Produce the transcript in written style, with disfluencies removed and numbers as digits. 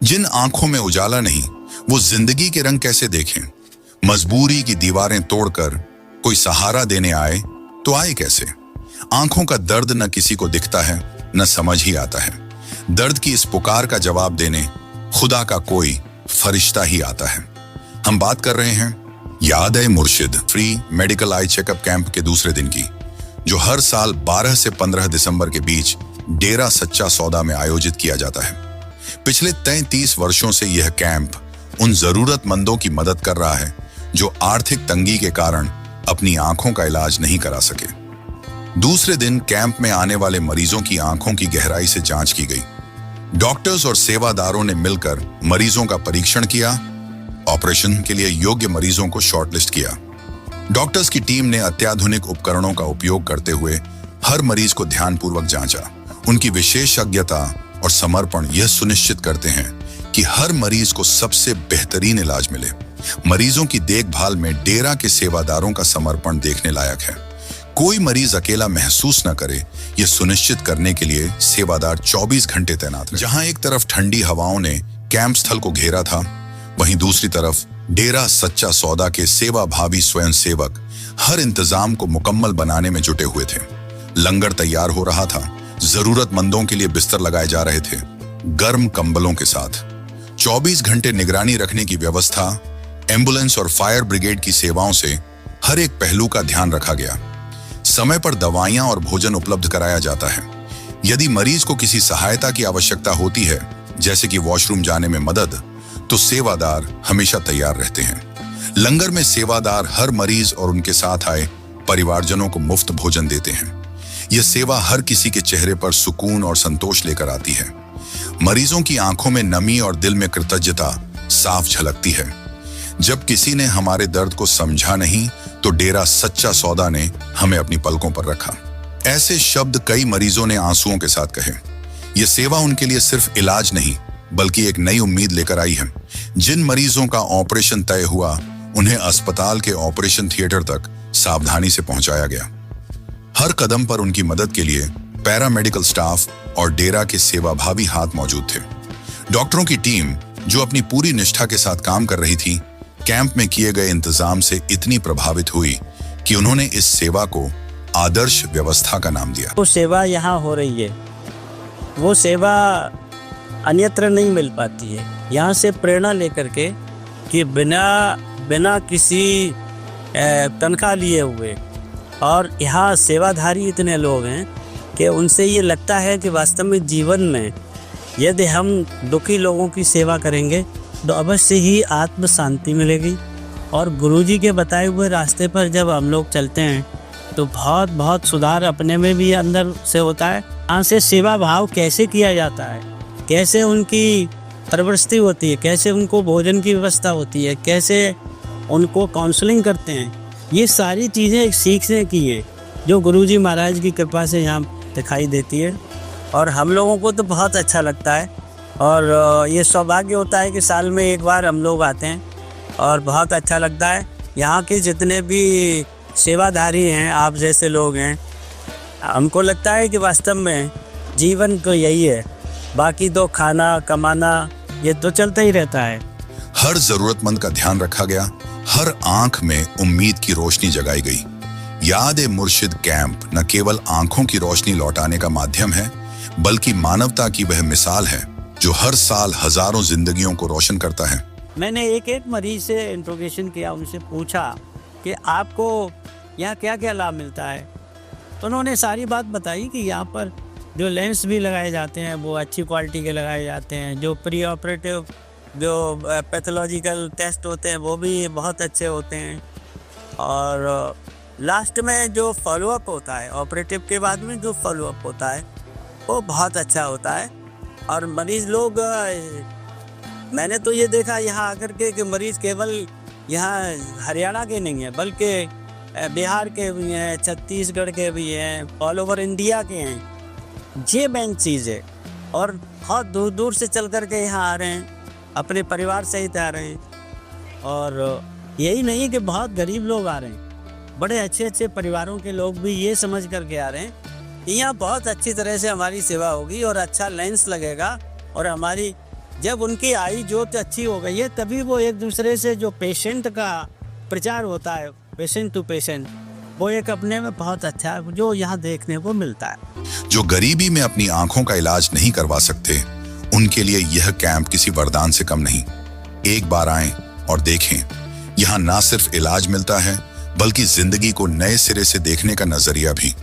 जिन आंखों में उजाला नहीं, वो जिंदगी के रंग कैसे देखें? मजबूरी की दीवारें तोड़कर कोई सहारा देने आए तो आए कैसे? आंखों का दर्द न किसी को दिखता है, न समझ ही आता है। दर्द की इस पुकार का जवाब देने खुदा का कोई फरिश्ता ही आता है। हम बात कर रहे हैं याद है मुर्शिद free medical eye checkup camp के दूसरे दिन की, जो हर साल 12 से 15 दिसंबर के बीच डेरा सच्चा सौदा में आयोजित किया जाता है। पिछले 33 वर्षों से यह कैंप उन जरूरतमंदों की मदद कर रहा है जो आर्थिक तंगी के कारण अपनी आंखों का इलाज नहीं करा सके। दूसरे दिन कैंप में आने वाले मरीजों की आंखों की गहराई से जांच की गई। डॉक्टर्स और सेवादारों ने मिलकर मरीजों का परीक्षण किया, ऑपरेशन के लिए योग्य मरीजों को शॉर्टलिस्ट किया। डॉक्टर्स की टीम ने अत्याधुनिक उपकरणों का उपयोग करते हुए हर मरीज को ध्यानपूर्वक जांचा। उनकी विशेषज्ञता और समर्पण यह सुनिश्चित करते हैं कि हर मरीज को सबसे बेहतरीन इलाज मिले। मरीजों की देखभाल में डेरा के सेवादारों का समर्पण देखने लायक है। कोई मरीज अकेला महसूस न करे, यह सुनिश्चित करने के लिए सेवादार 24 घंटे तैनात रहे। जहां एक तरफ ठंडी हवाओं ने कैंप स्थल को घेरा था, वहीं दूसरी तरफ डेरा सच्चा सौदा के सेवाभावी स्वयंसेवक हर इंतजाम को मुकम्मल बनाने में जुटे हुए थे। लंगर तैयार हो रहा था, जरूरतमंदों के लिए बिस्तर लगाए जा रहे थे, गर्म कंबलों के साथ। 24 घंटे निगरानी रखने की व्यवस्था, एम्बुलेंस और फायर ब्रिगेड की सेवाओं से हर एक पहलू का ध्यान रखा गया। समय पर दवाइयां और भोजन उपलब्ध कराया जाता है। यदि मरीज को किसी सहायता की आवश्यकता होती है, जैसे कि वॉशरूम जाने में मदद, तो सेवादार हमेशा तैयार रहते हैं। लंगर में सेवादार हर मरीज और उनके साथ आए परिवारजनों को मुफ्त भोजन देते हैं। यह सेवा हर किसी के चेहरे पर सुकून और संतोष लेकर आती है। मरीजों की आंखों में नमी और दिल में कृतज्ञता साफ झलकती है। जब किसी ने हमारे दर्द को समझा नहीं, तो डेरा सच्चा सौदा ने हमें अपनी पलकों पर रखा। ऐसे शब्द कई मरीजों ने आंसुओं के साथ कहे। यह सेवा उनके लिए सिर्फ इलाज नहीं, बल्कि एक नई उम्मीद लेकर आई है। जिन मरीजों का ऑपरेशन तय हुआ, उन्हें अस्पताल के ऑपरेशन थिएटर तक सावधानी से पहुंचाया गया। हर कदम पर उनकी मदद के लिए पैरामेडिकल स्टाफ और डेरा के सेवाभावी हाथ मौजूद थे। डॉक्टरों की टीम, जो अपनी पूरी निष्ठा के साथ काम कर रही थी, कैंप में किए गए इंतजाम से इतनी प्रभावित हुई कि उन्होंने इस सेवा को आदर्श व्यवस्था का नाम दिया। वो सेवा यहाँ हो रही है, वो सेवा अन्यत्र नहीं मिल पाती है। यहाँ से प्रेरणा लेकर के कि बिना किसी तनख्वाह लिए हुए, और यहाँ सेवाधारी इतने लोग हैं कि उनसे ये लगता है कि वास्तव में जीवन में यदि हम दुखी लोगों की सेवा करेंगे तो अवश्य ही आत्म शांति मिलेगी। और गुरुजी के बताए हुए रास्ते पर जब हम लोग चलते हैं तो बहुत सुधार अपने में भी अंदर से होता है। यहाँ से सेवा भाव कैसे किया जाता है, कैसे उनकी प्रवृत्ति होती है, कैसे उनको भोजन की व्यवस्था होती है, कैसे उनको काउंसलिंग करते हैं, ये सारी चीज़ें एक सीखने की है जो गुरुजी महाराज की कृपा से यहाँ दिखाई देती है। और हम लोगों को तो बहुत अच्छा लगता है, और ये सौभाग्य होता है कि साल में एक बार हम लोग आते हैं और बहुत अच्छा लगता है। यहाँ के जितने भी सेवाधारी हैं, आप जैसे लोग हैं, हमको लगता है कि वास्तव में जीवन तो यही है, बाकी तो खाना कमाना ये तो चलता ही रहता है। हर जरूरतमंद का ध्यान रखा गया, हर आंख में उम्मीद की रोशनी जगाई गई। याद ए मुर्शिद कैंप न केवल आंखों की रोशनी लौटाने का माध्यम है, बल्कि मानवता की वह मिसाल है जो हर साल हजारों जिंदगियों को रोशन करता है। मैंने एक मरीज से इंट्रोगेशन किया, उनसे पूछा कि आपको यहाँ क्या क्या लाभ मिलता है, तो उन्होंने सारी बात बताई कि यहाँ पर जो लेंस भी लगाए जाते हैं वो अच्छी क्वालिटी के लगाए जाते हैं, जो प्री ऑपरेटिव जो पैथोलॉजिकल टेस्ट होते हैं वो भी बहुत अच्छे होते हैं, और लास्ट में जो फॉलोअप होता है, ऑपरेटिव के बाद में जो फॉलोअप होता है वो बहुत अच्छा होता है। और मरीज़ लोग, मैंने तो ये देखा यहाँ आकर के कि मरीज़ केवल यहाँ हरियाणा के नहीं हैं, बल्कि बिहार के भी हैं, छत्तीसगढ़ के भी हैं, ऑल ओवर इंडिया के हैं। ये मेन चीज़ है, और बहुत दूर दूर से चल कर के यहाँ आ रहे हैं, अपने परिवार सहित आ रहे हैं। और यही नहीं कि बहुत गरीब लोग आ रहे हैं, बड़े अच्छे परिवारों के लोग भी ये समझ कर के आ रहे हैं कि यहाँ बहुत अच्छी तरह से हमारी सेवा होगी और अच्छा लेंस लगेगा और हमारी जब उनकी आई ज्योत अच्छी हो गई है तभी वो एक दूसरे से जो पेशेंट का प्रचार होता है, पेशेंट टू पेशेंट, वो एक अपने में बहुत अच्छा है जो यहाँ देखने को मिलता है। जो गरीबी में अपनी आंखों का इलाज नहीं करवा सकते, उनके लिए यह कैंप किसी वरदान से कम नहीं। एक बार आएं और देखें, यहाँ ना सिर्फ इलाज मिलता है बल्कि जिंदगी को नए सिरे से देखने का नजरिया भी।